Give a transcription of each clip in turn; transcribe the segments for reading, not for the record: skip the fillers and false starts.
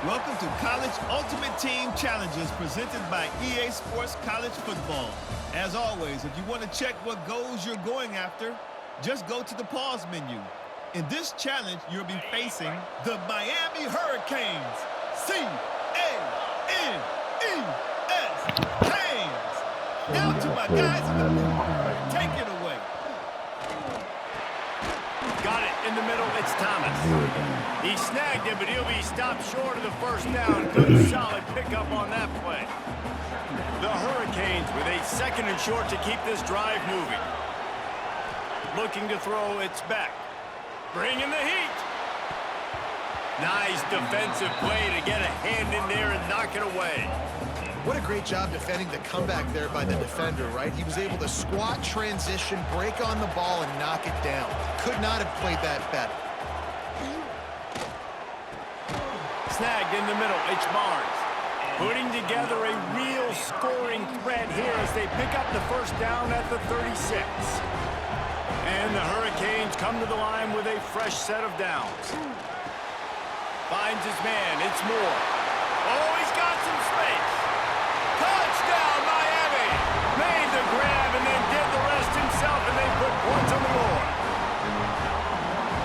Welcome to College Ultimate Team Challenges presented by EA Sports College Football. As always, if you want to check what goals you're going after, just go to the pause menu. In this challenge, you'll be facing the Miami Hurricanes. C-A-N-E-S. Canes. Now to my guys in the booth. Take it away. Got it in the middle. It's Thomas. He snagged it, but he'll be stopped short of the first down. Good, solid pickup on that play. The Hurricanes with a second and short to keep this drive moving. Looking to throw, it's back. Bringing the heat. Nice defensive play to get a hand in there and knock it away. What a great job defending the comeback there by the defender, right? He was able to squat, transition, break on the ball, and knock it down. Could not have played that better. Snagged in the middle, it's Barnes. Putting together a real scoring threat here as they pick up the first down at the 36. And the Hurricanes come to the line with a fresh set of downs. Finds his man, it's Moore. Oh, he's got some space. Touchdown, Miami! Made the grab and then did the rest himself, and they put points on the board.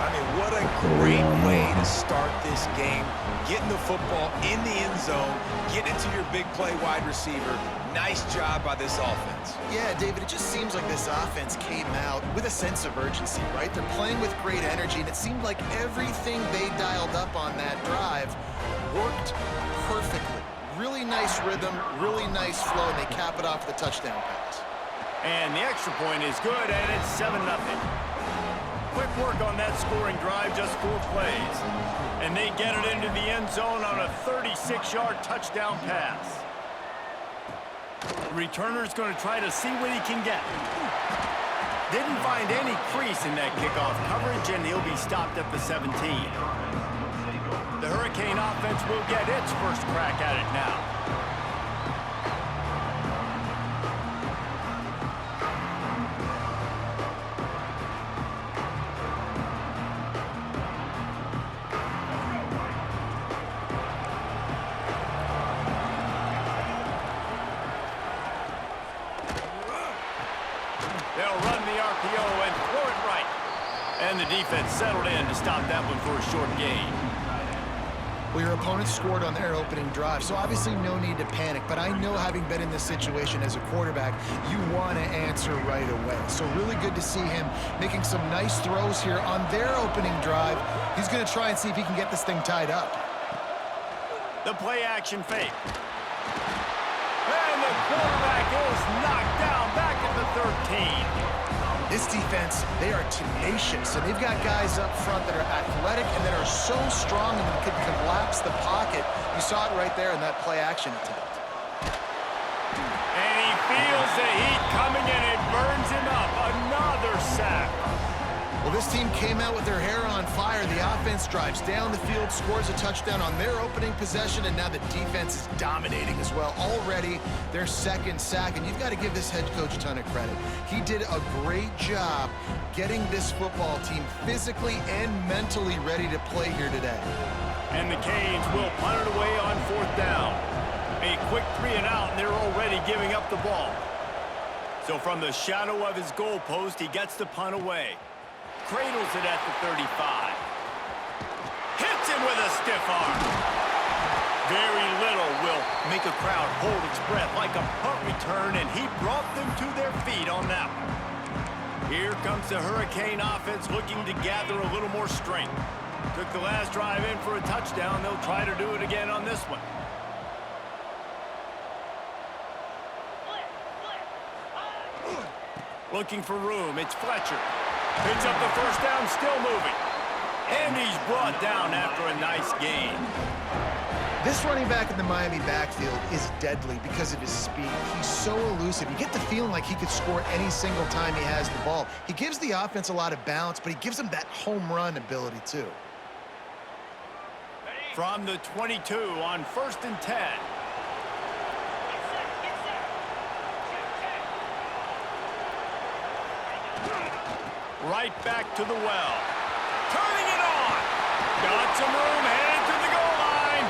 I mean, what a great way to start this game. Getting the football in the end zone, getting it to your big play wide receiver. Nice job by this offense. Yeah, David, it just seems like this offense came out with a sense of urgency, right? They're playing with great energy, and it seemed like everything they dialed up on that drive worked perfectly. Really nice rhythm, really nice flow, and they cap it off with a touchdown pass. And the extra point is good, and it's 7-0. Quick work on that scoring drive, just 4 plays. And they get it into the end zone on a 36-yard touchdown pass. The returner's going to try to see what he can get. Didn't find any crease in that kickoff coverage, and he'll be stopped at the 17. The Hurricane offense will get its first crack at it now. They'll run the RPO and throw it right. And the defense settled in to stop that one for a short gain. Well, your opponent scored on their opening drive, so obviously no need to panic. But I know, having been in this situation as a quarterback, you want to answer right away. So really good to see him making some nice throws here on their opening drive. He's going to try and see if he can get this thing tied up. The play action fake. And the quarterback is knocked down back at the 13. This defense, they are tenacious, and they've got guys up front that are athletic and that are so strong and that can collapse the pocket. You saw it right there in that play-action attempt. And he feels the heat coming, and it burns him up. Another sack. Well, this team came out with their hair on fire. The offense drives down the field, scores a touchdown on their opening possession, and now the defense is dominating as well. Already their second sack, and you've got to give this head coach a ton of credit. He did a great job getting this football team physically and mentally ready to play here today. And the Canes will punt it away on 4th down. A quick 3 and out, and they're already giving up the ball. So from the shadow of his goal post, he gets the punt away. Cradles it at the 35. Hits him with a stiff arm. Very little will make a crowd hold its breath like a punt return, and he brought them to their feet on that one. Here comes the Hurricane offense looking to gather a little more strength. Took the last drive in for a touchdown. They'll try to do it again on this one. Looking for room. It's Fletcher. Picks up the first down, still moving. And he's brought down after a nice gain. This running back in the Miami backfield is deadly because of his speed. He's so elusive. You get the feeling like he could score any single time he has the ball. He gives the offense a lot of balance, but he gives them that home run ability too. From the 22 on 1st and 10. Right back to the well. Turning it on. Got some room, headed to the goal line.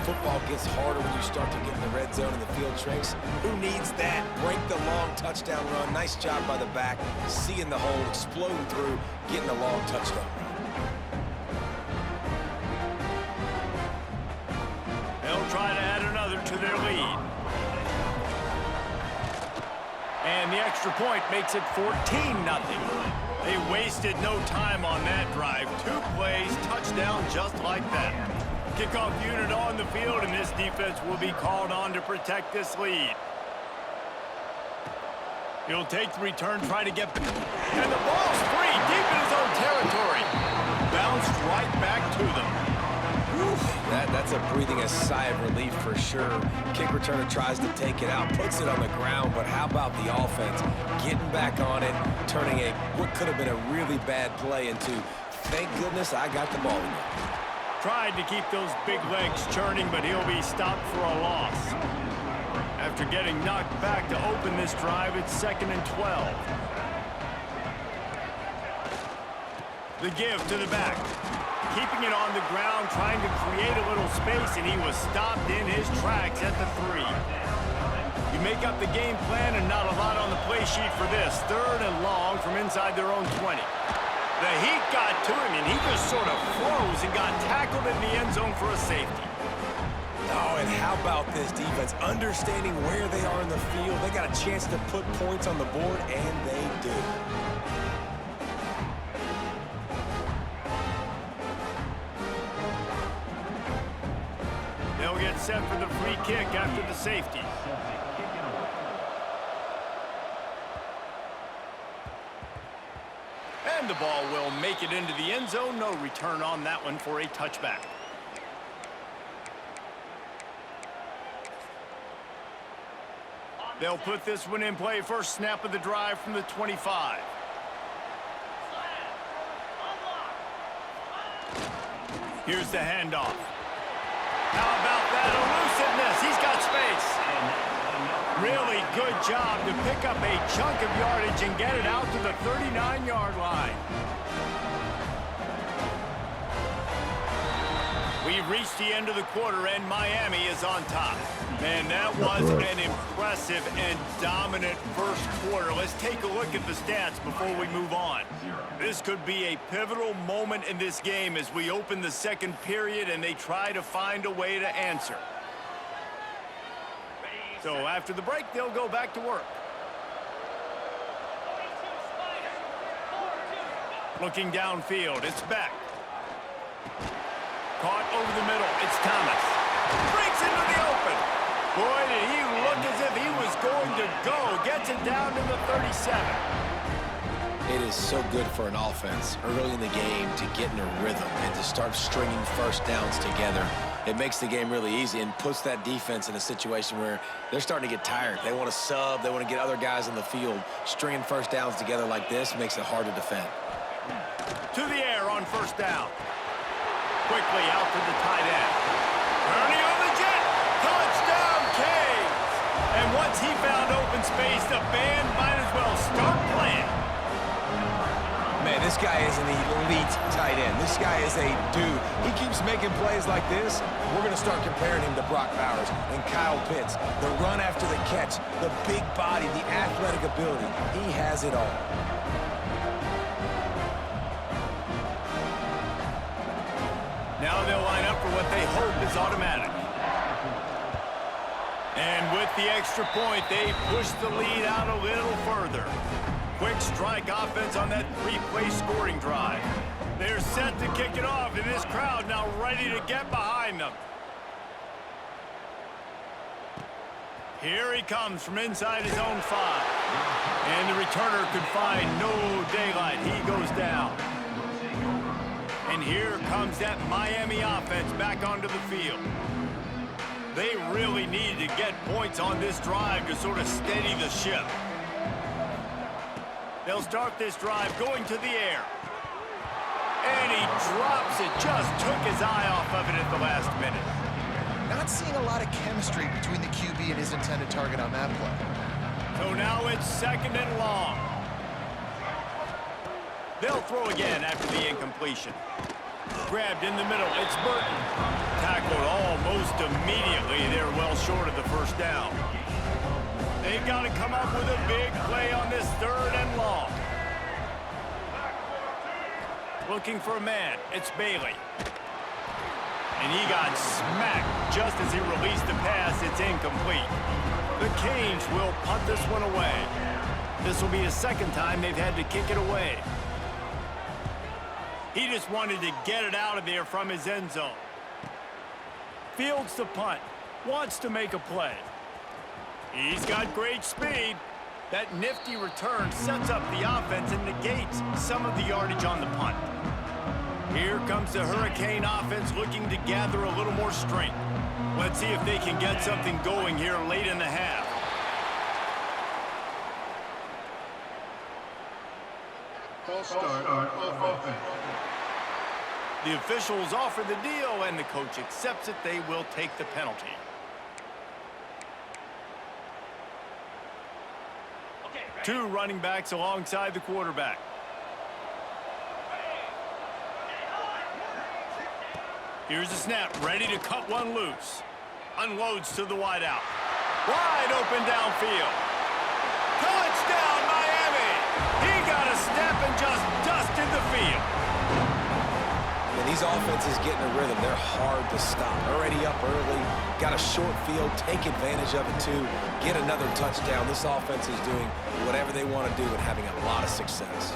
football gets harder when you start to get in the red zone and the field shrinks. Who needs that? Break the long touchdown run. Nice job by the back, seeing the hole, exploding through, getting a long touchdown run. They'll try to add another to their lead. And the extra point makes it 14-0. They wasted no time on that drive. 2 plays, touchdown just like that. Kickoff unit on the field, and this defense will be called on to protect this lead. He'll take the return, try to get... And the ball's free, deep in his own territory. Bounced right back to them. That's a breathing a sigh of relief for sure. Kick returner tries to take it out, puts it on the ground, but how about the offense getting back on it, turning what could have been a really bad play into, thank goodness I got the ball again. Tried to keep those big legs churning, but he'll be stopped for a loss. After getting knocked back to open this drive, it's 2nd and 12. The give to the back. Keeping it on the ground, trying to create a little space, and he was stopped in his tracks at the 3. You make up the game plan, and not a lot on the play sheet for this. 3rd and long from inside their own 20. The heat got to him, and he just sort of froze and got tackled in the end zone for a safety. Oh, and how about this defense? Understanding where they are in the field. They got a chance to put points on the board, and they do. They'll get set for the free kick after the safety. And the ball will make it into the end zone. No return on that one for a touchback. They'll put this one in play. First snap of the drive from the 25. Here's the handoff. How about that elusiveness? He's got space. Really good job to pick up a chunk of yardage and get it out to the 39-yard line. We've reached the end of the quarter, and Miami is on top. Man, that was an impressive and dominant first quarter. Let's take a look at the stats before we move on. This could be a pivotal moment in this game as we open the second period and they try to find a way to answer. So after the break, they'll go back to work. Looking downfield, it's Beck. Caught over the middle, it's Thomas. Breaks into the open. Boy, did he look as if he was going to go. Gets it down to the 37. It is so good for an offense early in the game to get in a rhythm and to start stringing first downs together. It makes the game really easy and puts that defense in a situation where they're starting to get tired. They want to sub. They want to get other guys in the field. Stringing first downs together like this makes it hard to defend. To the air on first down. Quickly out to the tight end. Turning on the jet. Touchdown, Canes. And once he found open space, the band might as well start playing. Man, this guy is an elite tight end. This guy is a dude. He keeps making plays like this. We're going to start comparing him to Brock Bowers and Kyle Pitts. The run after the catch, the big body, the athletic ability. He has it all. Now they'll line up for what they hope is automatic. And with the extra point, they push the lead out a little further. Quick strike offense on that three-play scoring drive. They're set to kick it off, and this crowd now ready to get behind them. Here he comes from inside his own 5. And the returner could find no daylight. He goes down. And here comes that Miami offense back onto the field. They really needed to get points on this drive to sort of steady the ship. They'll start this drive going to the air. And he drops it, just took his eye off of it at the last minute. Not seeing a lot of chemistry between the QB and his intended target on that play. So now it's 2nd and long. They'll throw again after the incompletion. Grabbed in the middle. It's Burton. Tackled almost immediately. They're well short of the first down. They've got to come up with a big play on this 3rd and long. Looking for a man. It's Bailey. And he got smacked just as he released the pass. It's incomplete. The Canes will punt this one away. This will be the 2nd time they've had to kick it away. He just wanted to get it out of there from his end zone. Fields the punt. Wants to make a play. He's got great speed. That nifty return sets up the offense and negates some of the yardage on the punt. Here comes the Hurricane offense looking to gather a little more strength. Let's see if they can get something going here late in the half. False start on offense. The officials offer the deal, and the coach accepts it. They will take the penalty. Two running backs alongside the quarterback. Here's a snap, ready to cut one loose. Unloads to the wideout. Wide open downfield. Touchdown, Miami! He got a step and just dusted the field. And these offenses get in a rhythm. They're hard to stop. Already up early, got a short field, take advantage of it too, get another touchdown. This offense is doing whatever they want to do and having a lot of success.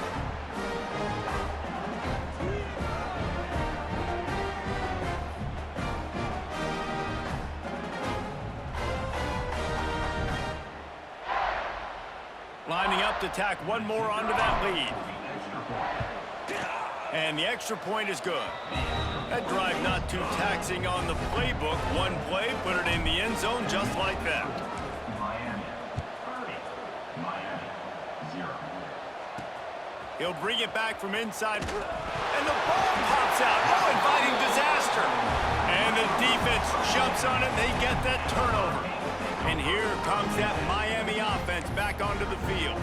Lining up to tack one more onto that lead. And the extra point is good. That drive not too taxing on the playbook. One play, put it in the end zone just like that. He'll bring it back from inside. And the ball pops out. Oh, inviting disaster. And the defense jumps on it. They get that turnover. And here comes that Miami offense back onto the field.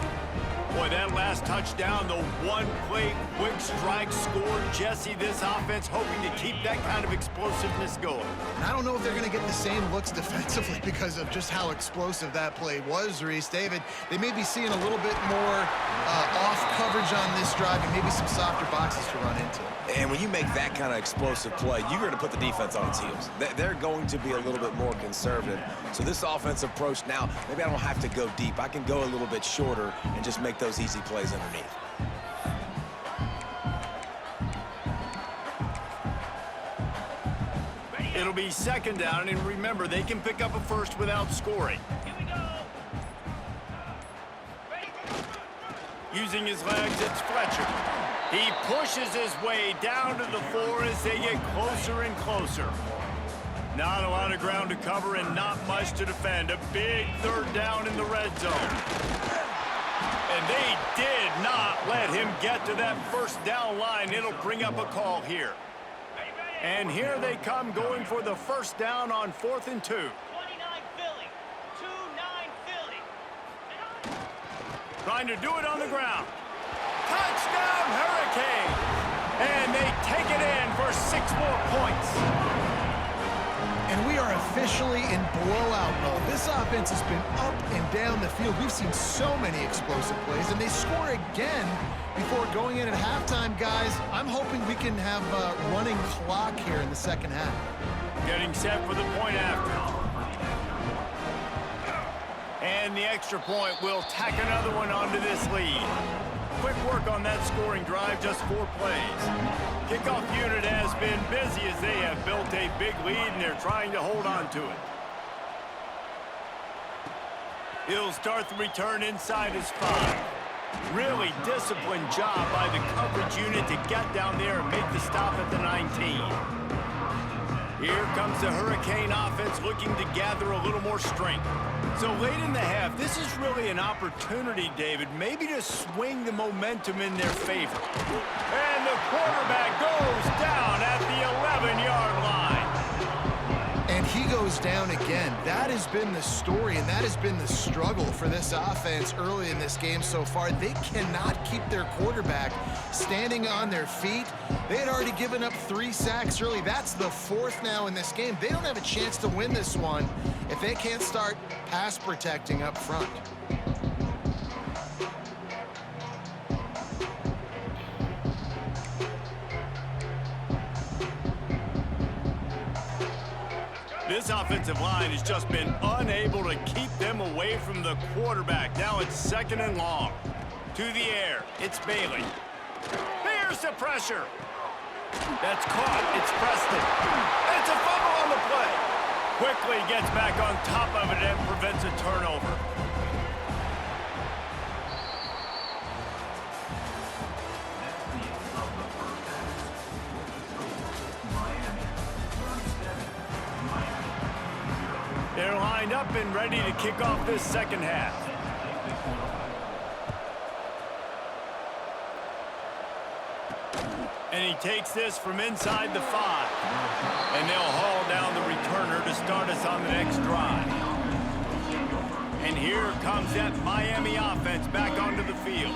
Boy, that last touchdown, the one-play quick strike score. Jesse, this offense hoping to keep that kind of explosiveness going. And I don't know if they're going to get the same looks defensively because of just how explosive that play was, Reese. David, they may be seeing a little bit more off coverage on this drive and maybe some softer boxes to run into. And when you make that kind of explosive play, you're going to put the defense on its heels. They're going to be a little bit more conservative. So this offensive approach now, maybe I don't have to go deep. I can go a little bit shorter and just make those easy plays underneath. It'll be 2nd down, and remember, they can pick up a first without scoring. Using his legs, it's Fletcher. He pushes his way down to the 4 as they get closer and closer. Not a lot of ground to cover and not much to defend. A big 3rd down in the red zone. And they did not let him get to that 1st down line. It'll bring up a call here. And here they come going for the 1st down on 4th and 2. 29 Philly. 2-9 Philly. Trying to do it on the ground. Touchdown, Hurricane! And they take it in for 6 more points. And we are officially in blowout mode. This offense has been up and down the field. We've seen so many explosive plays, and they score again before going in at halftime, guys. I'm hoping we can have a running clock here in the 2nd half. Getting set for the point after. And the extra point will tack another one onto this lead. Quick work on that scoring drive, just 4 plays. Kickoff unit has been busy as they have built a big lead, and they're trying to hold on to it. He'll start the return inside his 5. Really disciplined job by the coverage unit to get down there and make the stop at the 19. Here comes the Hurricane offense looking to gather a little more strength. So late in the half, this is really an opportunity, David, maybe to swing the momentum in their favor. And the quarterback goes down at the 11-yard line. And he goes goes down again. That has been the story, and that has been the struggle for this offense early in this game so far. They cannot keep their quarterback standing on their feet. They had already given up 3 sacks early. That's the 4th now in this game. They don't have a chance to win this one if they can't start pass protecting up front. This offensive line has just been unable to keep them away from the quarterback. Now it's 2nd and long. To the air, it's Bailey. Here's the pressure. That's caught. It's Preston. It's a fumble on the play. Quickly gets back on top of it and prevents a turnover. They're lined up and ready to kick off this 2nd half. And he takes this from inside the 5. And they'll haul down the returner to start us on the next drive. And here comes that Miami offense back onto the field.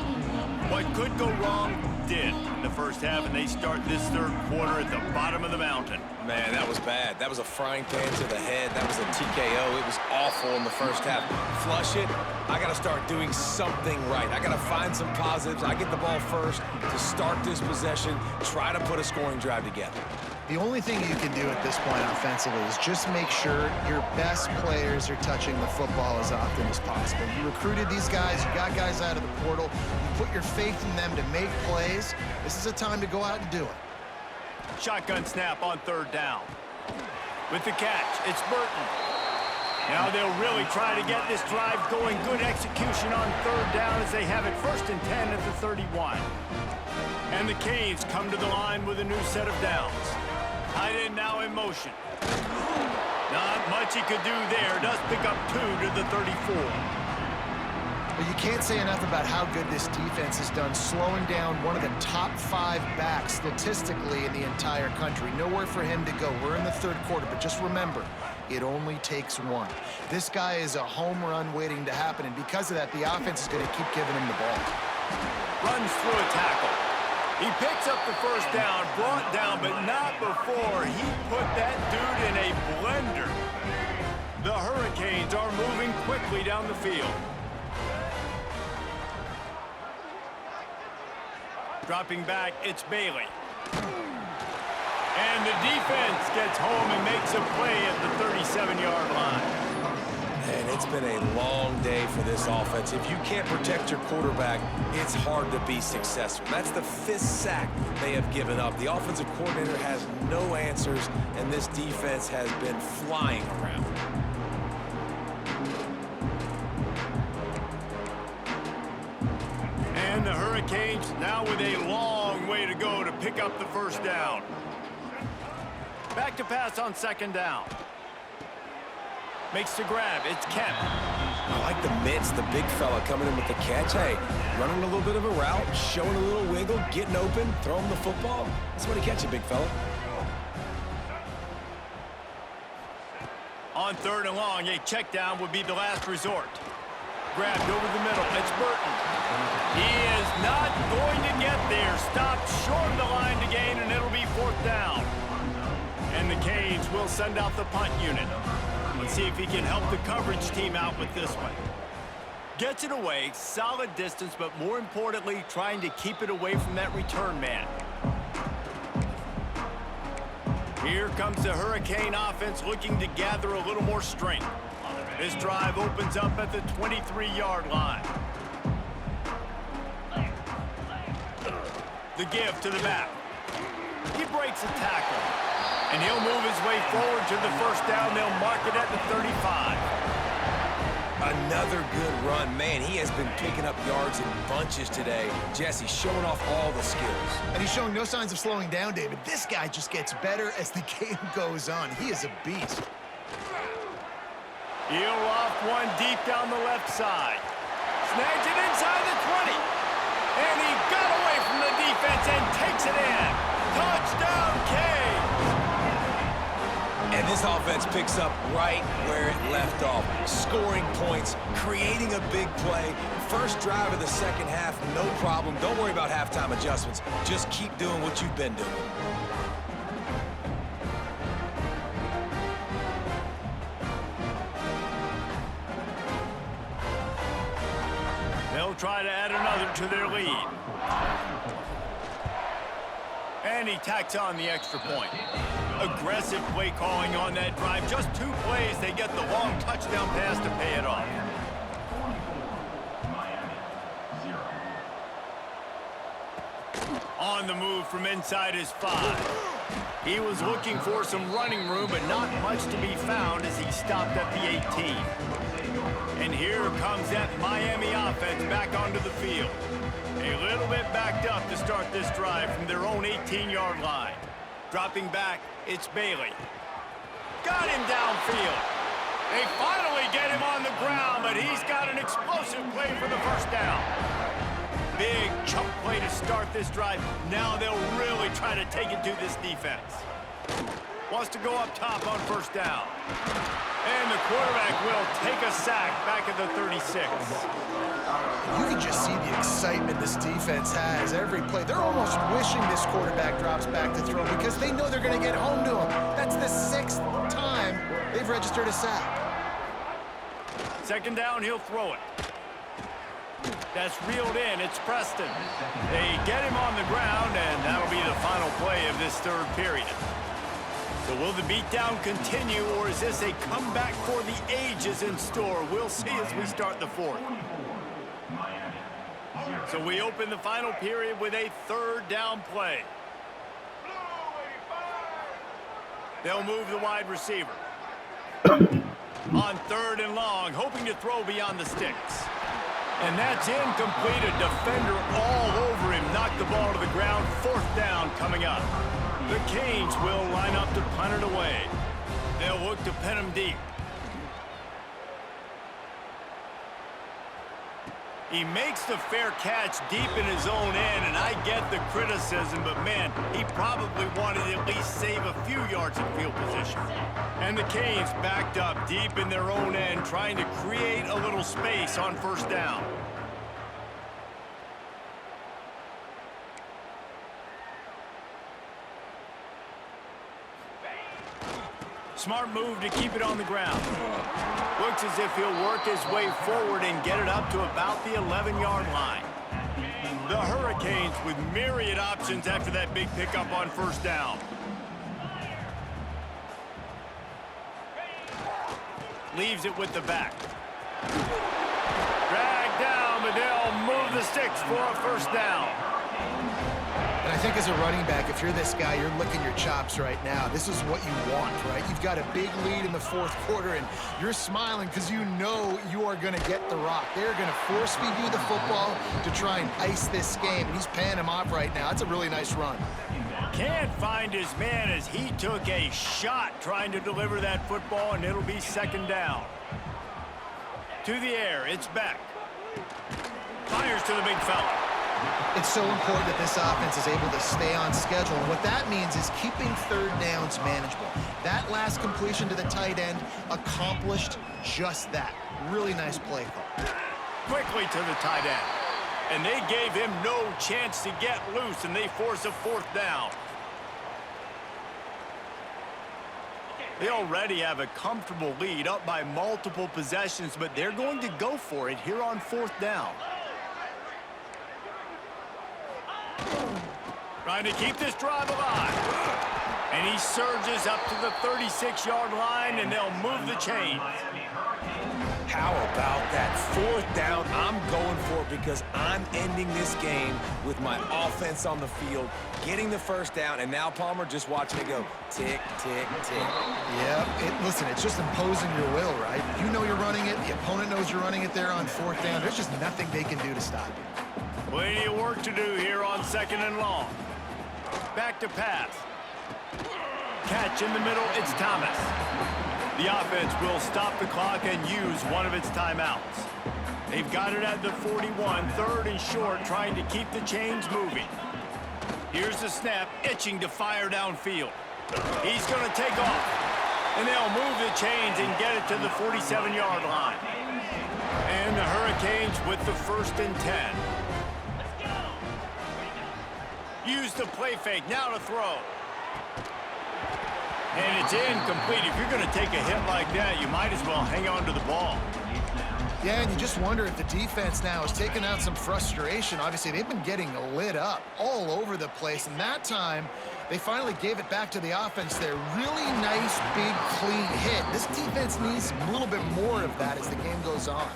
What could go wrong did in the first half, and they start this 3rd quarter at the bottom of the mountain. Man, that was bad. That was a frying pan to the head. That was a TKO. It was awful in the first half. Flush it. I got to start doing something right. I got to find some positives. I get the ball first to start this possession, try to put a scoring drive together. The only thing you can do at this point offensively is just make sure your best players are touching the football as often as possible. You recruited these guys, you got guys out of the portal, you put your faith in them to make plays. This is a time to go out and do it. Shotgun snap on 3rd down. With the catch, it's Burton. Now they'll really try to get this drive going. Good execution on 3rd down as they have it 1st and 10 at the 31. And the Canes come to the line with a new set of downs. Tight end now in motion. Not much he could do there. Does pick up 2 to the 34. But you can't say enough about how good this defense has done, slowing down one of the top 5 backs statistically in the entire country. Nowhere for him to go. We're in the 3rd quarter, but just remember, it only takes 1. This guy is a home run waiting to happen, and because of that, the offense is going to keep giving him the ball. Runs through a tackle. He picks up the 1st down, brought down, but not before he put that dude in a blender. The Hurricanes are moving quickly down the field. Dropping back, it's Bailey. And the defense gets home and makes a play at the 37-yard line. And it's been a long day for this offense. If you can't protect your quarterback, it's hard to be successful. That's the 5th sack they have given up. The offensive coordinator has no answers, and this defense has been flying around. And the Hurricanes now with a long way to go to pick up the 1st down. Back to pass on 2nd down. Makes the grab. It's Kemp. I like the mitts, the big fella coming in with the catch. Hey, running a little bit of a route, showing a little wiggle, getting open, throwing the football. Somebody catch it, big fella. On 3rd and long, a check down would be the last resort. Grabbed over the middle. It's Burton. He is not going to get there. Stopped short of the line to gain, and it'll be 4th down. And the Canes will send out the punt unit. Let's see if he can help the coverage team out with this one. Gets it away, solid distance, but more importantly, trying to keep it away from that return man. Here comes the Hurricane offense looking to gather a little more strength. This drive opens up at the 23-yard line. The give to the back. He breaks a tackle. And he'll move his way forward to the 1st down. They'll mark it at the 35. Another good run. Man, he has been picking up yards in bunches today. Jesse showing off all the skills. And he's showing no signs of slowing down, David. This guy just gets better as the game goes on. He is a beast. He'll off one deep down the left side. Snags it inside the 20. And he got away from the defense and takes it in. Touchdown, Canes! And And this offense picks up right where it left off. Scoring points, creating a big play. First drive of the second half, no problem. Don't worry about halftime adjustments. Just keep doing what you've been doing. They'll try to add another to their lead. And he tacks on the extra point. Aggressive play calling on that drive. Just 2 plays, they get the long touchdown pass to pay it off. On the move from inside his 5. He was looking for some running room, but not much to be found as he stopped at the 18. And here comes that Miami offense back onto the field. A little bit backed up to start this drive from their own 18-yard line. Dropping back, it's Bailey. Got him downfield. They finally get him on the ground, but he's got an explosive play for the first down. Big chunk play to start this drive. Now they'll really try to take it to this defense. Wants to go up top on first down. And the quarterback will take a sack back at the 36. You can just see the excitement this defense has every play. They're almost wishing this quarterback drops back to throw because they know they're going to get home to him. That's the 6th time they've registered a sack. Second down, he'll throw it. That's reeled in. It's Preston. They get him on the ground, and that'll be the final play of this third period. So will the beatdown continue, or is this a comeback for the ages in store? We'll see as we start the fourth. So we open the final period with a third down play. They'll move the wide receiver. On 3rd and long, hoping to throw beyond the sticks. And that's incomplete. A defender all over him. Knocked the ball to the ground. 4th down coming up. The Canes will line up to punt it away. They'll look to pin him deep. He makes the fair catch deep in his own end, and I get the criticism, but man, he probably wanted to at least save a few yards in field position. And the Canes backed up deep in their own end, trying to create a little space on first down. Smart move to keep it on the ground. Looks as if he'll work his way forward and get it up to about the 11-yard line. The Hurricanes with myriad options after that big pickup on first down. Leaves it with the back. Dragged down, but they'll move the sticks for a first down. And I think as a running back, if you're this guy, you're licking your chops right now. This is what you want, right? You've got a big lead in the 4th quarter, and you're smiling because you know you are going to get the rock. They're going to force feed you the football to try and ice this game, and he's paying him off right now. That's a really nice run. Can't find his man as he took a shot trying to deliver that football, and it'll be 2nd down. To the air, it's back. Fires to the big fella. It's so important that this offense is able to stay on schedule. And what that means is keeping 3rd downs manageable. That last completion to the tight end accomplished just that. Really nice play call. Quickly to the tight end. And they gave him no chance to get loose, and they force a 4th down. They already have a comfortable lead up by multiple possessions, but they're going to go for it here on 4th down. Trying to keep this drive alive. And he surges up to the 36-yard line, and they'll move the chains. How about that 4th down? I'm going for it because I'm ending this game with my offense on the field, getting the first down, and now Palmer just watching it go tick, tick, tick. Yep. Listen, it's just imposing your will, right? You know you're running it. The opponent knows you're running it there on 4th down. There's just nothing they can do to stop you. Plenty of work to do here on 2nd and long. Back to pass. Catch in the middle, it's Thomas. The offense will stop the clock and use one of its timeouts. They've got it at the 41, 3rd and short, trying to keep the chains moving. Here's the snap, itching to fire downfield. He's going to take off. And they'll move the chains and get it to the 47-yard line. And the Hurricanes with the 1st and 10. Use the play fake, now to throw. And it's incomplete. If you're going to take a hit like that, you might as well hang on to the ball. Yeah, and you just wonder if the defense now is taking out some frustration. Obviously, they've been getting lit up all over the place, and that time, they finally gave it back to the offense there. Really nice, big, clean hit. This defense needs a little bit more of that as the game goes on.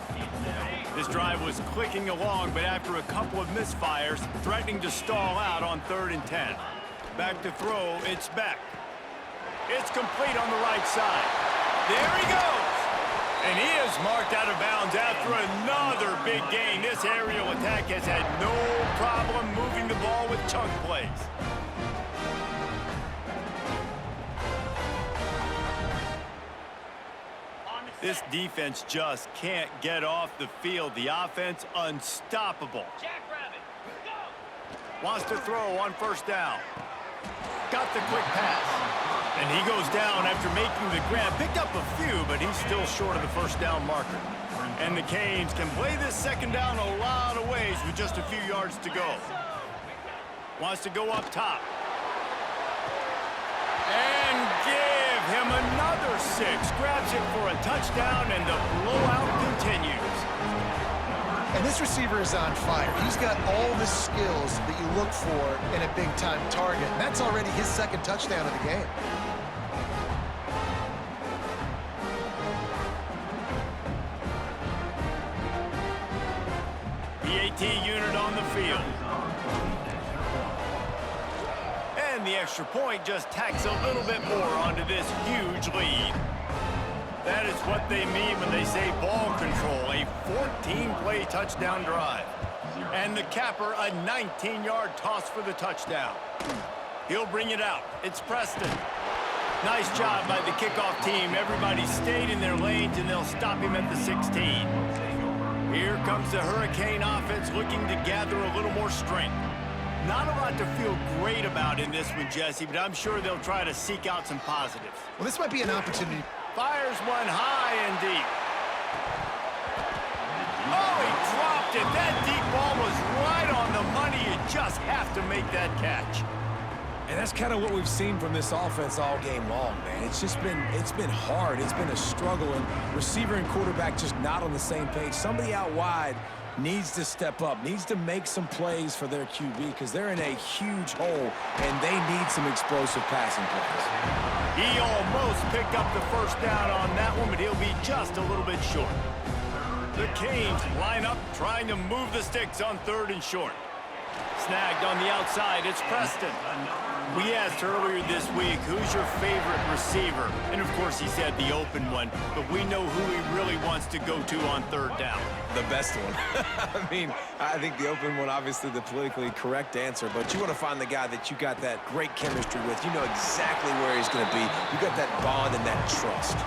This drive was clicking along, but after a couple of misfires, threatening to stall out on 3rd and 10. Back to throw, it's Beck. It's complete on the right side. There he goes! And he is marked out of bounds after another big gain. This aerial attack has had no problem moving the ball with chunk plays. This defense just can't get off the field. The offense unstoppable. Jackrabbit, go! Wants to throw on 1st down. Got the quick pass. And he goes down after making the grab. Picked up a few, but he's still short of the 1st down marker. And the Canes can play this 2nd down a lot of ways with just a few yards to go. Wants to go up top. And give him another 6. Grabs it for a touchdown, and the blowout continues. And this receiver is on fire. He's got all the skills that you look for in a big-time target. And that's already his 2nd touchdown of the game. PAT unit on the field. And the extra point just tacks a little bit more onto this huge lead. That is what they mean when they say ball control, a 14-play touchdown drive. And the capper, a 19-yard toss for the touchdown. He'll bring it out. It's Preston. Nice job by the kickoff team. Everybody stayed in their lanes, and they'll stop him at the 16. Here comes the Hurricane offense looking to gather a little more strength. Not a lot to feel great about in this one, Jesse, but I'm sure they'll try to seek out some positives. Well, this might be an opportunity. Fires one high and deep. Oh, he dropped it. That deep ball was right on the money. You just have to make that catch. And that's kind of what we've seen from this offense all game long, man. It's been hard. It's been a struggle, and receiver and quarterback just not on the same page. Somebody out wide needs to step up, needs to make some plays for their QB because they're in a huge hole, and they need some explosive passing plays. He almost picked up the 1st down on that one, but he'll be just a little bit short. The Canes line up, trying to move the sticks on 3rd and short. Snagged on the outside, it's Preston. We asked earlier this week, who's your favorite receiver? And of course he said the open one, but we know who he really wants to go to on 3rd down. The best one. I mean, I think the open one, obviously the politically correct answer, but you want to find the guy that you got that great chemistry with. You know exactly where he's going to be. You got that bond and that trust.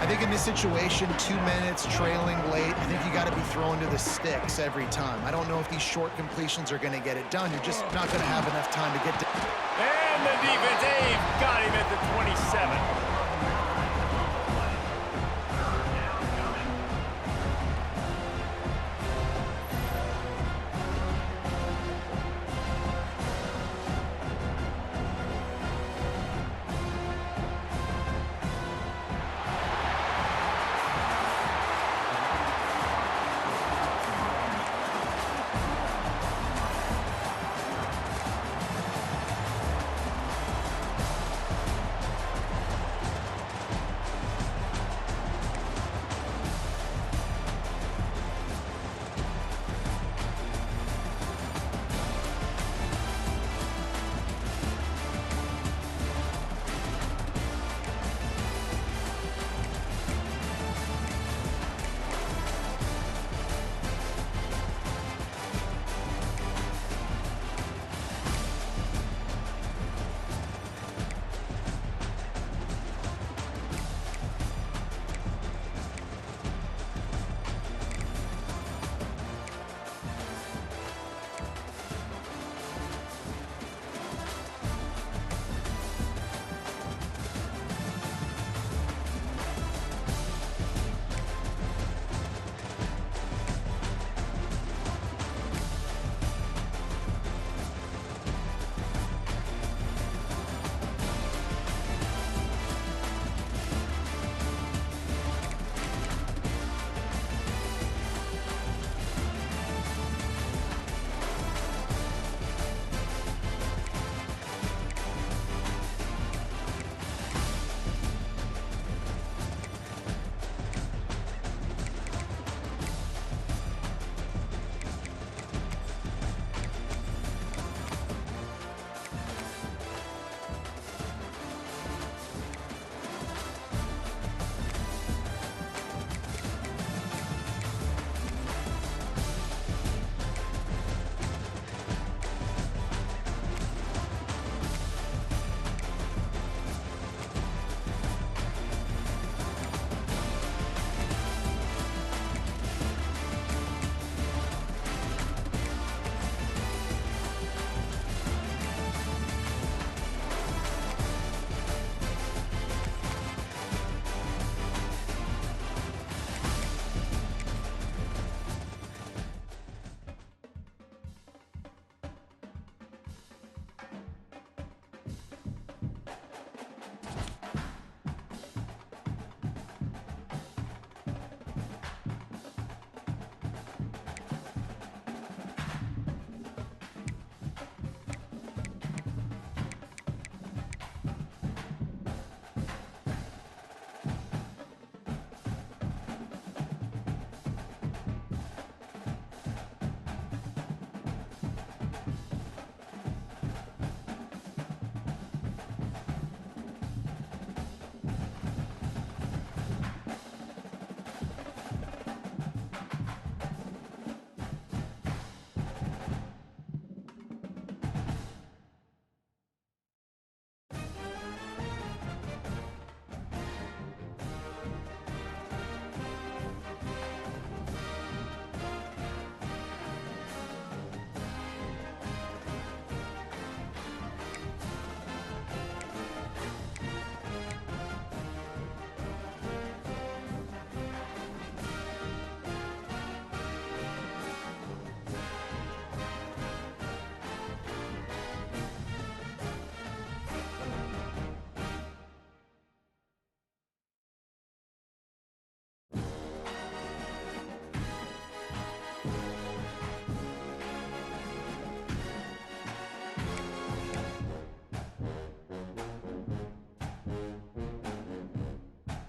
I think in this situation, 2 minutes, trailing late, I think you got to be throwing to the sticks every time. I don't know if these short completions are going to get it done. You're just not going to have enough time to get to. And the defense, they've got him at the 27.